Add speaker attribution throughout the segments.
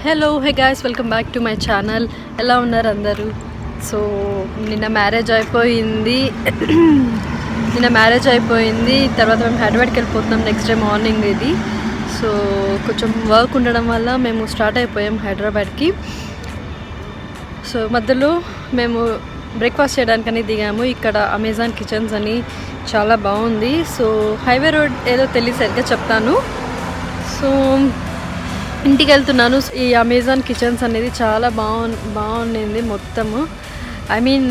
Speaker 1: Hello hey guys, welcome back to my channel. ఎలా ఉన్నారు అందరూ? సో నిన్న మ్యారేజ్ అయిపోయింది. తర్వాత మేము హైదరాబాద్కి వెళ్ళిపోతున్నాం నెక్స్ట్ డే మార్నింగ్ ఇది. సో కొంచెం వర్క్ ఉండడం వల్ల మేము స్టార్ట్ అయిపోయాం హైదరాబాద్కి. సో మధ్యలో మేము బ్రేక్ఫాస్ట్ చేయడానికని దిగాము. ఇక్కడ అమెజాన్ కిచెన్స్ అని చాలా బాగుంది. సో హైవే రోడ్ ఏదో తెలియదు సరిగ్గా చెప్తాను. సో ఇంటికి వెళ్తున్నాను. ఈ అమెజాన్ కిచెన్స్ అనేది చాలా బాగుండింది మొత్తము. ఐ మీన్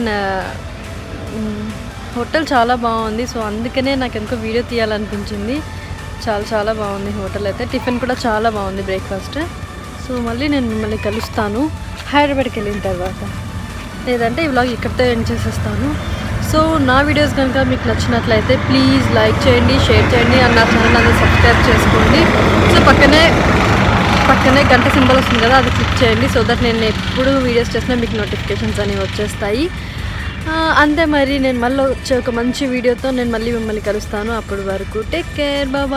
Speaker 1: హోటల్ చాలా బాగుంది. సో అందుకనే నాకు ఎందుకో వీడియో తీయాలనిపించింది. చాలా బాగుంది హోటల్ అయితే. టిఫిన్ కూడా చాలా బాగుంది, బ్రేక్ఫాస్ట్. సో మళ్ళీ నేను మిమ్మల్ని కలుస్తాను హైదరాబాద్కి వెళ్ళిన తర్వాత. లేదంటే ఈ వ్లాగ్ ఇక్కడితో ఎండ్ చేసేస్తాను. సో నా వీడియోస్ కనుక మీకు నచ్చినట్లయితే ప్లీజ్ లైక్ చేయండి, షేర్ చేయండి, అండ్ నా ఛానల్ అనేది సబ్స్క్రైబ్ చేసుకోండి. సో పక్కనే గంట సింబల్ వస్తుంది కదా, అది క్లిక్ చేయండి. సో దట్ నేను ఎప్పుడు వీడియోస్ చేసినా మీకు నోటిఫికేషన్స్ అనేవి వచ్చేస్తాయి. అంతే. మరి నేను మళ్ళీ వచ్చే ఒక మంచి వీడియోతో నేను మళ్ళీ మిమ్మల్ని కలుస్తాను. అప్పటి వరకు టేక్ కేర్, బాయ్.